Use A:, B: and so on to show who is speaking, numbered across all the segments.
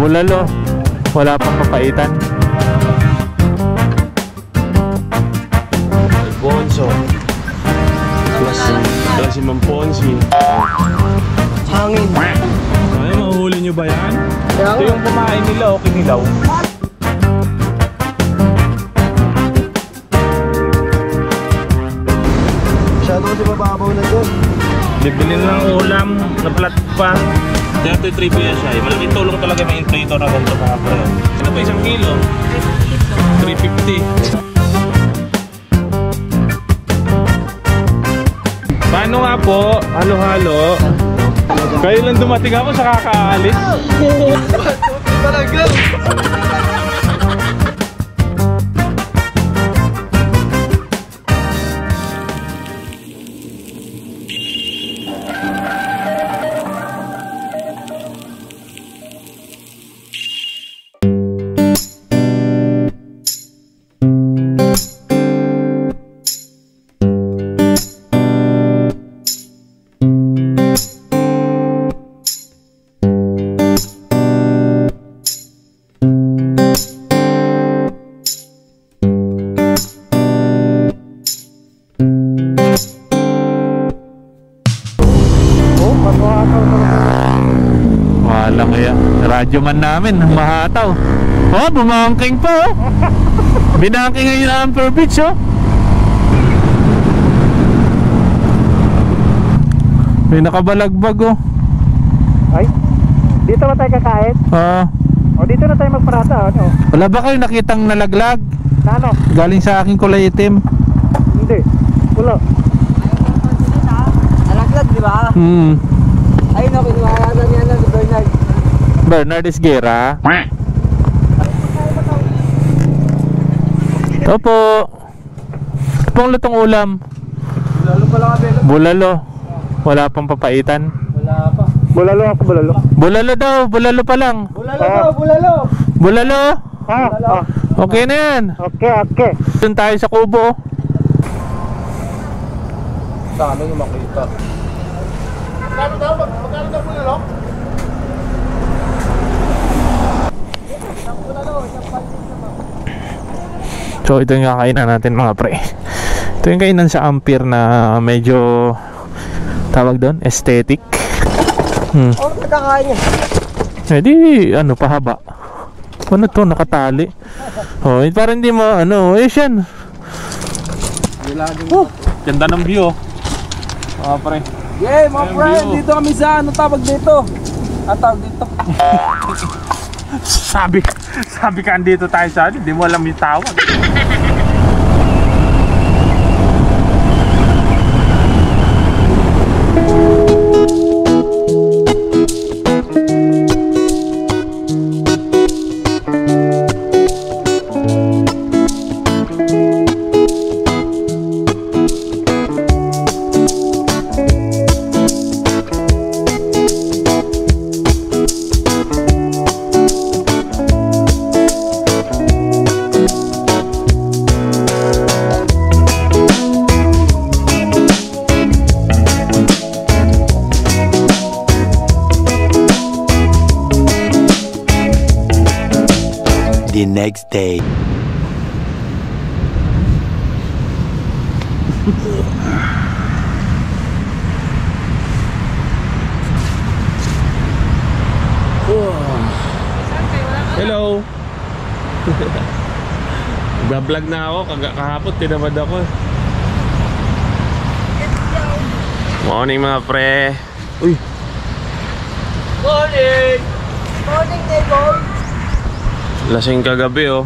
A: Bulalo. Wala pang papaitan.
B: Alfonso. Klase Mamponsi.
C: Hangin.
B: Ay, mahuli nyo ba yan? Ito yung kumain nila o kinilaw.
C: Masyado kasi mababaw na doon.
B: Bibili na ng ulam na plat pa. Dito yung trivia siya eh. Malaking tulong talaga may inflator na ganito mga pre. Ano pa isang kilo? 350. Paano nga po? Halo-halo. Kayo lang dumating ako sa kakaalis.
C: Talaga.
A: Walang kaya. Radyo man namin, mahataw. Oh, bumangking pa oh. Binangking ngayon ang Amper Beach oh. May nakabalagbag oh.
C: Ay, dito ba tayo kakain? O dito na tayo magparata ano?
A: Wala ba kayo nakitang nalaglag?
C: Na ano?
A: Galing sa aking kulay itim.
C: Hindi, wala. Nalaglag di ba? Ay no, kinuha niya na si Bernard.
A: Bernard Esguera. Opo. Pong lutong ulam.
C: Bulalo pala ka, Belo.
A: Bulalo. Wala pang papaitan.
C: Wala pa. Bulalo ako, bulalo.
A: Bulalo daw, bulalo pa lang.
C: Bulalo daw, bulalo.
A: Bulalo. Okay na yan.
C: Okay.
A: Doon tayo sa kubo.
C: Saan yung makita? Magkano daw bulalo?
A: So ito yung kakainan natin mga pre. Ito yung kainan sa Ampere na medyo tawag doon, aesthetic.
C: Oh, nagkakain niya.
A: Eh di, ano, pahaba. Ano to, nakatali. Oh, para hindi mo, ano, yan.
B: Ganda ng view oh. Mga pre.
C: Yeah, mga friend, dito kami sa, ano tawag dito? Tawag dito.
B: Sabi ka andito tayo sa hindi mo alam yung tawag.
D: The next day.
B: Hello. Nagbablog na ako, kahapon tinamad ako. Morning mga pre. Uy.
C: Morning! Morning, neighbor!
B: Lasing kagabi oh.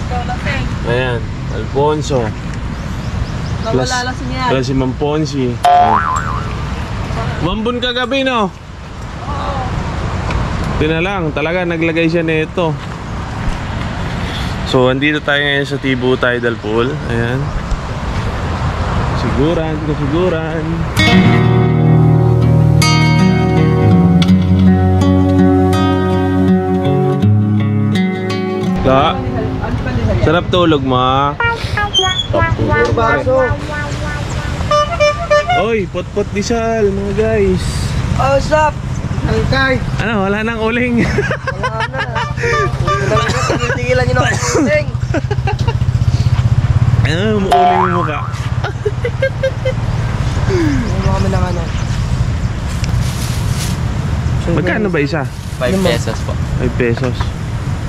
C: Ikaw lasing.
B: Ayan, Alfonso.
C: Nawala lasing yan.
B: Klase Mamponsi. Mambun kagabi no?
C: Oo.
B: Tinalang, talaga naglagay siya nito. So, andito tayo ngayon sa Tibu Tidal Pool. Ayan. Kasiguran. Ka, sarap tulog ma.
C: Baso.
B: Oy, pot-pot disal mga guys.
C: Oh, what's up? Tangkay.
A: Ano, wala nang uling.
C: Wala na. Tigilan nyo na ang uling.
A: Ano, uling mo mukha.
C: Ano kami ng ano?
A: Magkano ba isa?
B: 5 pesos po.
A: 5 pesos.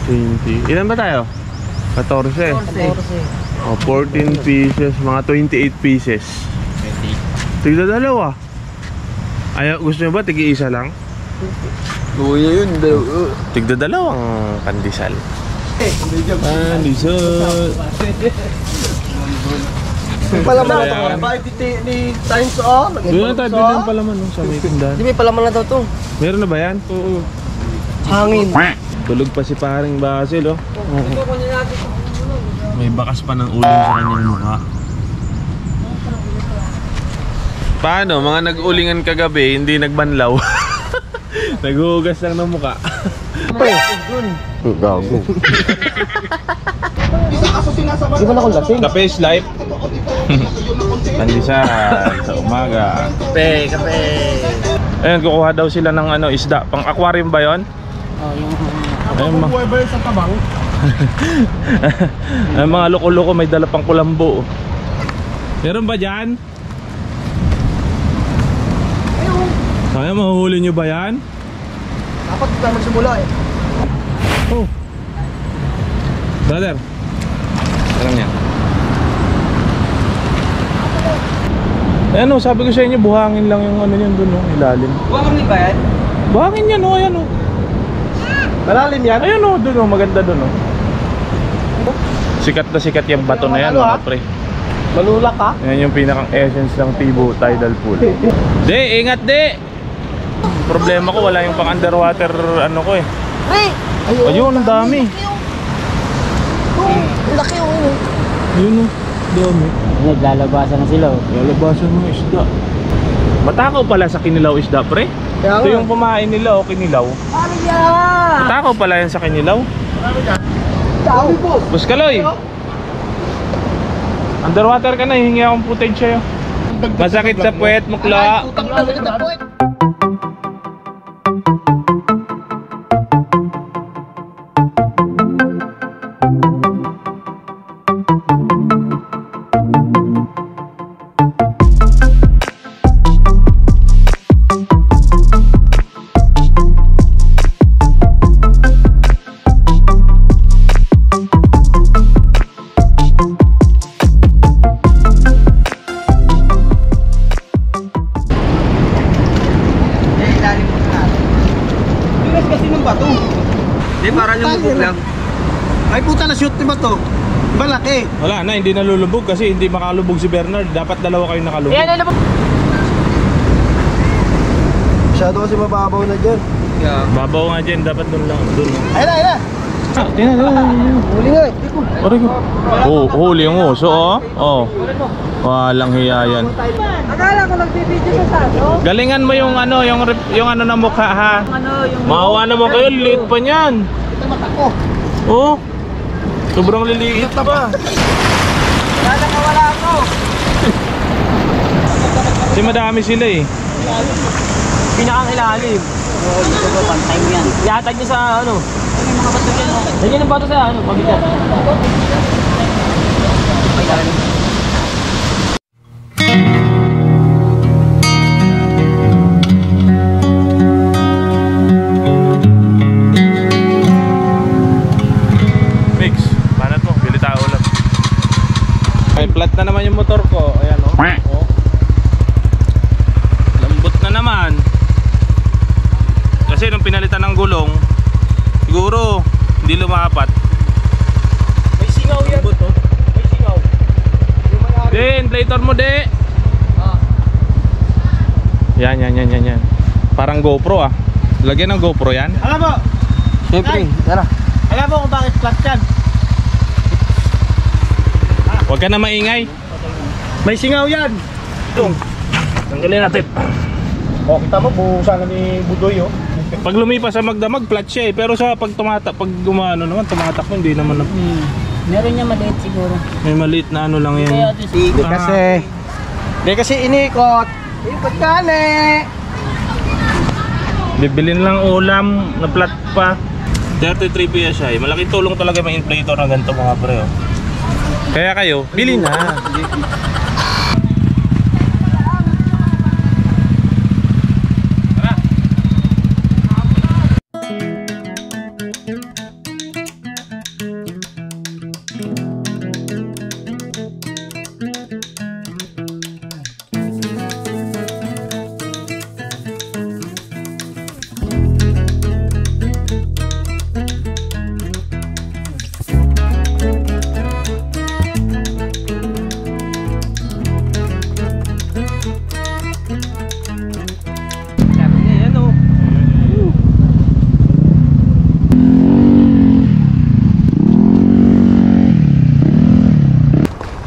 A: 20. Ilan ba tayo? 14.
C: 14.
A: Oh, 14 pieces, mga 28 pieces.
B: 20.
A: Tigda dalawa. Ayaw, gusto nyo ba tigi-isa lang?
C: Kuya yun.
A: Tigda dalawang pandesal. Pandesal.
C: Palaman na ito. Bakit ni Times O?
A: Doon na tayo, bilhin palaman sa may tindahan.
C: Di may palaman na daw ito.
A: Meron na ba yan?
C: Hangin.
A: Tulog pa si paring Basil, oh. May bakas pa ng uling sa kanyang mukha. Paano? Mga nag-ulingan kagabi, hindi nagbanlaw. Naghuhugas lang ng mukha.
C: Gago. Di ba na kung lasing?
A: Kape is life. Pandesal sa umaga.
C: Kape, kape.
A: Ayun, kukuha daw sila ng ano, isda. Pang aquarium ba yun? Ayun,
C: Buhay ba yun sa tabang?
A: Ay, mga loko-loko may dala pang kulambo. Meron ba dyan? Kaya mahuhuli nyo ba yan?
C: Dapat tayo magsimula eh.
A: Oh. Brother, alam niya. Ayan o, sabi ko sa inyo, buhangin lang yung ano yun dun o, ilalim.
C: Buhangin ba yan?
A: Buhangin yan o, ayan o.
C: Malalim yan?
A: Ayan o, dun o, maganda dun o. Sikat na sikat yung bato na yan mga pre.
C: Malulak ka?
A: Yan yung pinakang essence ng Tibo Tidal Pool. De, ingat de! Problema ko, wala yung pang underwater ano ko eh.
C: Pre!
A: Ayun, ang dami.
C: Laki yung ano.
A: Ayun o, dami.
E: Naglalabasan na sila.
A: Lalabasan ng isda. Matakaw pala sa kinilaw isda pre. Ito yung kumain nila o kinilaw.
C: Ano yan?
A: Matakaw pala yan sa kinilaw.
C: Dami po.
A: Boss Kaloy, underwater ka na, hihingi akong footage sa'yo. Masakit sa puwet, mukla.
C: Putang na sa puwet. Ay puta na shoot ni ba to? Malaki.
A: Wala na, hindi nalulubog kasi hindi makalubog si Bernard. Dapat dalawa kayo nakalubog.
C: Masyado kasi mababaw na dyan.
A: Babaw nga dyan, dapat doon lang. Doon.
C: Ayun na, ayun na. Huli nga eh.
A: Oh, huli yung uso oh. Oh. Walang hiya yan.
E: Akala ko nagbibideo sa sado.
A: Galingan mo yung ano, yung ano na mukha ha.
E: Ano yung...
A: Maawa naman kayo, liit pa niyan.
C: Ito mata ko.
A: Oh. Sobrang liliit pa.
E: Wala ako.
A: Kasi madami sila eh.
E: Pinakang ilalim. Oo, ito ba, pantay mo yan. Ihatag niyo sa ano. May mga bato yan. Lagyan ng bato sa ano, pabigat.
A: Mix, paano to? Bili tayo ulam. May flat na naman yung motor ko. Ayan oh. Oh. Lambot na naman. Kasi nung pinalitan ng gulong, siguro hindi lumapat.
C: May singaw yan. May singaw.
A: De, inflator mo de. Yan. Parang GoPro ah. Lagyan ng GoPro yan.
C: Alam mo?
A: Siyempre,
C: tara. Alam mo kung bakit flat yan?
A: huwag ka na maingay.
C: May singaw yan.
A: Tanggalin natin.
C: O, kita mo, buhusan na ni Budoy oh.
A: Pag lumipas sa magdamag, flat siya eh. Pero sa pag gumano naman, tumatak mo, hindi naman na.
E: Meron niya maliit siguro.
A: May maliit na ano lang yan.
E: Kaya ito
C: Ikot kasi. Hindi kasi inikot. Ikot ka
B: Bibilin lang ulam na flat pa. 33 PS siya. Malaking tulong talaga may inflator na ganito mga pre. Oh. Kaya kayo, bili na.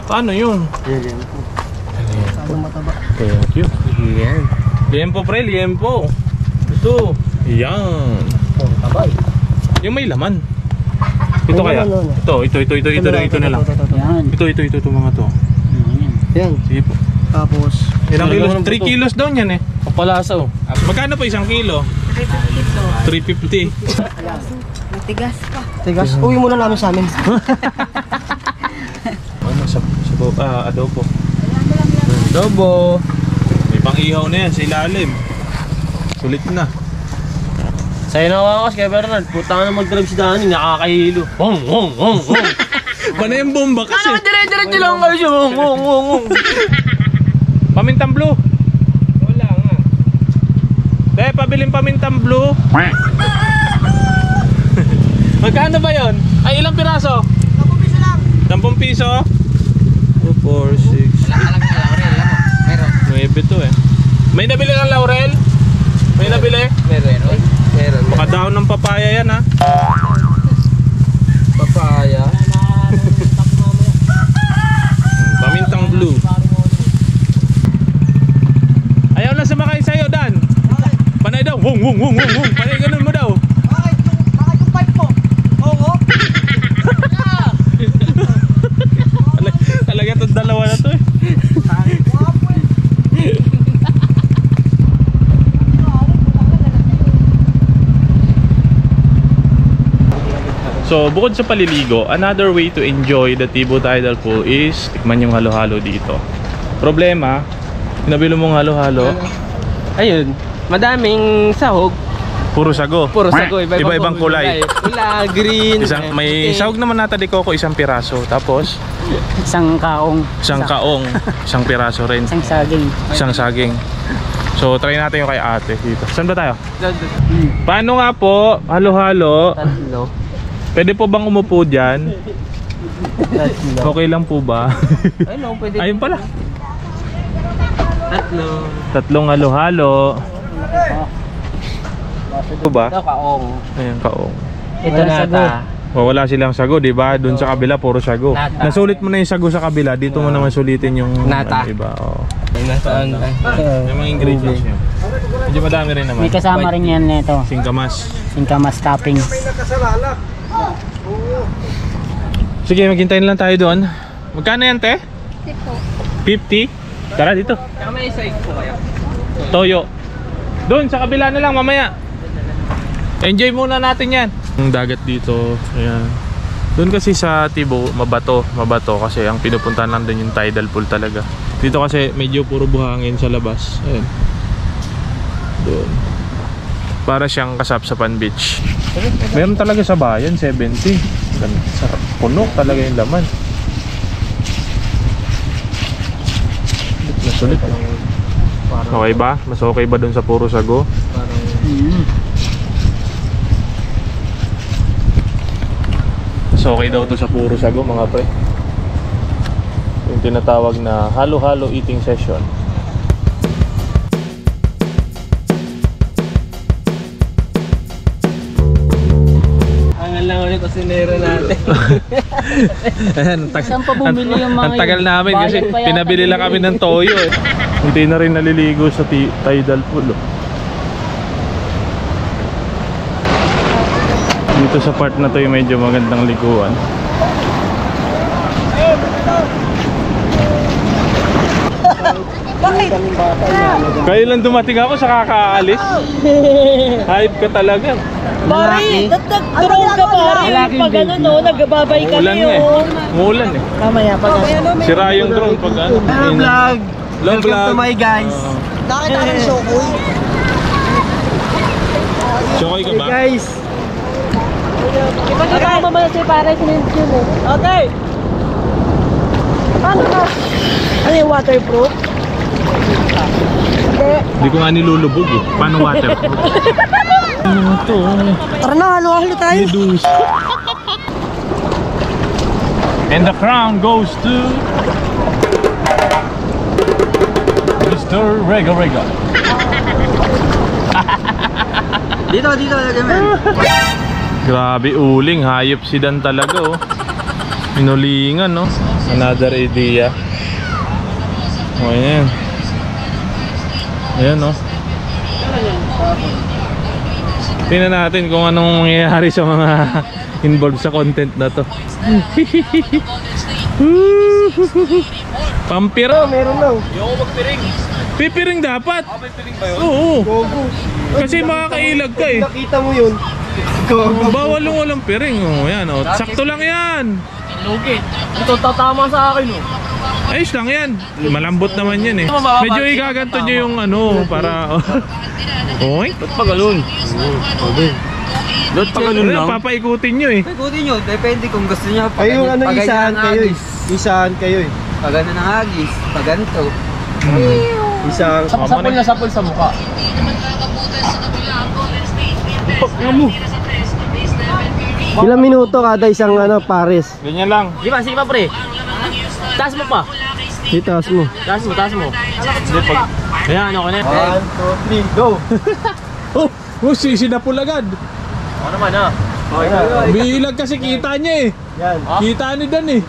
B: Paano yun? Thank you. Liempo pre, liempo. Ito. Yan. Yung may laman. Ito kaya? Ito na lang. Ito mga to.
C: Yan.
B: Sige po.
C: Tapos,
B: Ilang kilos? 3 kilos daw yan eh.
E: Kapalasaw.
B: Magkano po 1 kilo? 350.
F: Matigas pa.
C: tigas. Uwi muna namin sa amin.
B: Ano sa adobo. Adobo. May pang-ihaw na yan sa ilalim. Sulit na.
E: Sa'yo na wakas kay Bernard. Puta ka na mag-drive si Danny. Nakakahilo. Hong.
B: Paano yung bomba kasi?
E: Ano dire-diretso lang kayo siya. Hong.
B: Pamintang blue. Wala nga. Dahil pabiling pamintang blue. Magkano ba yon? Ay ilang piraso? 10 piso lang. 10 piso? 2, 4, 6. Wala ka lang ng laurel. Meron. 9 to eh. May nabili ng laurel? May nabili? Meron. Baka daon ng papaya yan ha. Papaya? Pamintang blue. Ayaw na sumakay sa'yo Dan. Panay daw. Wong. Panay ganun mo daw. Bakit yung pipe mo? Oo. Talaga itong dalawa na to eh. So, bukod sa paliligo, another way to enjoy the Tibo Tidal Pool is tikman yung halo-halo dito. Problema, nabilo mong halo-halo,
E: Ayun. Madaming sahog.
B: puro sago. Iba-ibang kulay.
E: Pula, green.
B: May sahog naman nata di Coco, 1 piraso. Tapos,
F: Isang kaong.
B: isang kaong, 1 piraso rin.
F: Isang saging.
B: Isang saging. So, try natin yung kay ate dito. Saan ba tayo? Paano nga po, halo-halo?
E: Tatlo.
B: Pwede po bang umupo dyan? Okay lang po ba?
E: Ay no, pwede.
B: Ayun pala.
E: Tatlo.
B: 3 halo-halo. Ito ba?
E: Ito kaong.
B: Ayan, kaong.
F: Ito na sago.
B: Wala silang sago, di ba? Doon sa kabila, puro sago.
E: Nata.
B: Nasulit mo na yung sago sa kabila, dito mo naman sulitin yung
E: Nata.
B: iba. Oh.
E: Nasaan?
B: Yung mga ingredients nyo. Medyo madami rin naman.
F: May kasama rin yan nito.
B: Singkamas.
F: Singkamas topping.
B: Sige, maghintayin lang tayo doon. Magkano yan, te? 50? Tara dito.
E: May isa po kaya.
B: Toyo. Doon, sa kabila na lang, mamaya. Enjoy muna natin yan. Ang dagat dito, ayan. Doon kasi sa Tibo, mabato kasi ang pinupuntahan lang din yung tidal pool talaga. Dito kasi medyo puro buhangin sa labas. Ayan. Doon. Para siyang Kasapsapan Beach. Meron talaga sa bayan, 70. Sarap. Puno talaga yung laman. Nasulit. Okay ba? Mas okay ba dun sa puro sago? Mas okay daw to sa puro sago mga pre. Yung tinatawag na halo-halo eating session.
E: Lang ulit kusinero natin.
F: Saan pa bumili yung mga
B: ang tagal namin kasi
F: bayan pa yata
B: pinabili lang kami ng toyo eh. Hindi na rin naliligo sa tidal pool. Dito sa part na to yung medyo magandang liguan.
C: Bakit?
B: Kayo lang dumating ako sa kakaalis. Hype ka talaga.
G: Pare, nagtagturong ka pare. Pag ano no, nagbabay kami
B: Umulan nga eh. Umulan eh.
C: Mamaya pa.
B: Sira yung drone pag ano.
C: Hello vlog!
B: Long
C: Welcome to
B: vlog.
C: my guys.
G: Nakita ka ng Shokoy.
B: Shokoy ka ba?
C: Guys,
G: Ipagkakama mo na si pare sinend yun eh. Okay. Paano ka? Ano yung waterproof? Hindi.
B: Hindi ko nga nilulubog eh. Paano waterproof? Ano to?
G: Tara na, halo-halo tayo.
B: Medusa. And the crown goes to Mr. Rega Rega.
C: dito lagay mo.
B: Grabe uling, hayop si Dan talaga oh. Inulingan no. Another idea. Oh, ayan. Ayan no. Tingnan natin kung anong mangyayari sa mga involved sa content na to. Pampiro.
C: Meron lang.
B: Pipiring dapat. Pipiring ba yun? Oo.
C: Gogo.
B: Kasi makakailag ka eh.
C: Nakita mo yun. Gogo.
B: Bawal yung walang piring. Oh, yan oh. Sakto lang yan.
E: Lugit. Ito tatama sa akin oh.
B: Ayos lang yan. Malambot naman yan eh. Medyo igaganto nyo yung ano para... Oy?
E: Ba't pa galon? Ba't pa galon lang?
B: Papaikutin nyo eh.
H: Ikutin nyo, depende kung gusto nyo.
C: Ay yung ano, isahan kayo eh. Isahan kayo eh.
H: Pag ano ng hagis, pag ganito.
C: Isahan.
E: Sapol na sapol sa mukha.
C: Ilang minuto kada isang ano, pares?
B: Ganyan lang.
E: Sige pa pre. Taas mo pa.
C: Itaas mo.
E: Taas mo.
B: Hindi pag...
E: Ayan, ako na.
C: 1, 2, 3, go!
B: Oh, sisinapul agad.
E: Ano naman ah.
B: Umiilag kasi kita niya eh.
C: Yan.
B: Kita ni Dan eh.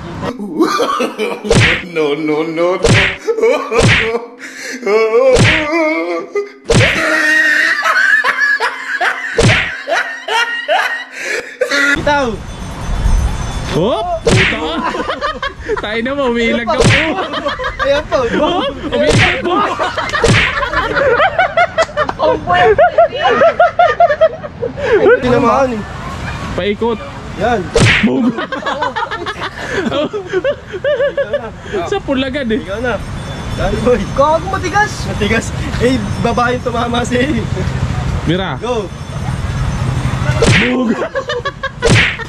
C: Bitaw!
B: Oh, puta ka. Tayo naman, umiilag ka po.
C: Ayan po.
B: Oh, umiilag po.
C: Tinamaan eh.
B: Paikot.
C: Yan.
B: Sa pulagad eh.
C: Ikaw na. Dali boy.
H: Gago matigas!
C: Matigas. Eh, babae yung tumama si
B: Mira.
C: Go!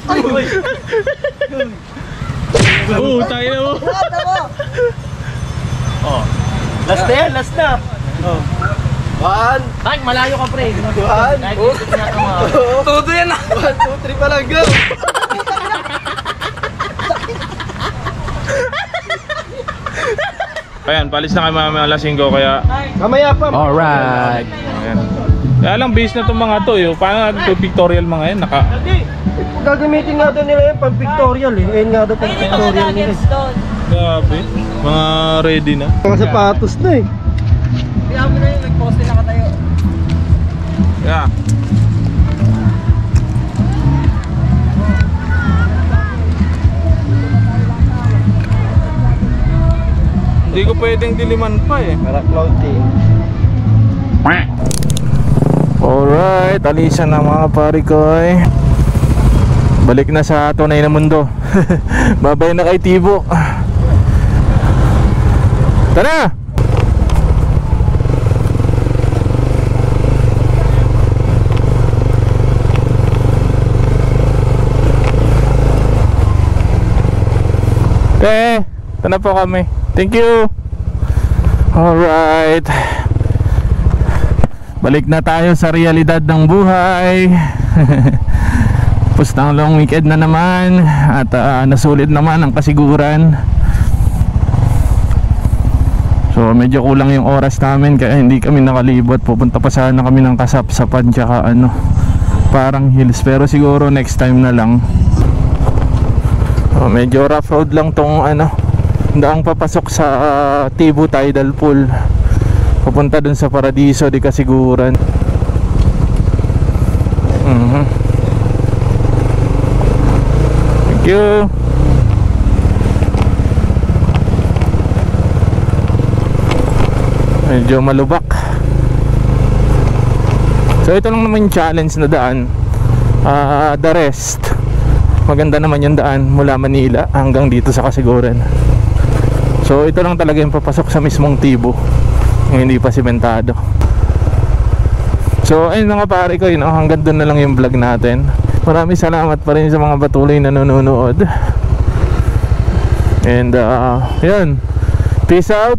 B: Boy. Oh, tayo na mo.
C: Last na yan, last na. Oh. 1,
E: Ay, malayo ka pre.
C: 1,
H: Todo yan ah!
C: 1, 2, 3 pa lang, go!
B: Ayan, palis na kayo mga alas 5 kaya...
C: Mamaya pa.
B: Alright. Ayan. Kaya lang base na itong mga to eh. Paano natin pictorial mga yan?
C: Gagamitin nga doon nila yan pang pictorial eh. Ayun nga doon pang pictorial nila.
B: Grabe. Mga ready na.
C: Mga sapatos na eh.
H: Kaya mo na yung nag-poste na katayo.
B: Yeah. Hindi ko pwedeng diliman pa eh.
C: Para clouding.
B: Alright, alisan na mga pari ko eh. Balik na sa tunay na mundo. Babay na kay Tibo. Tara! Okay, ito na po kami. Thank you. Alright. Balik na tayo sa realidad ng buhay. Pustang long weekend na naman. At nasulit naman ang kasiguran. So medyo kulang yung oras namin, kaya hindi kami nakalibot. Pupunta pa sana kami ng Kasapsapan tsaka parang hills. Pero siguro next time na lang. So, medyo rough road lang tong daang papasok sa Tibo Tidal Pool papunta dun sa Paradiso di Kasiguran. Thank you. medyo malubak. So ito lang naman yung challenge na daan. The rest maganda naman yung daan mula Manila hanggang dito sa Kasiguran. So ito lang talaga yung papasok sa mismong Tibo, yung hindi pa simentado. So ayun mga pare ko, hanggang doon na lang yung vlog natin. Maraming salamat pa rin sa mga patuloy na nanonood. And yun, peace out.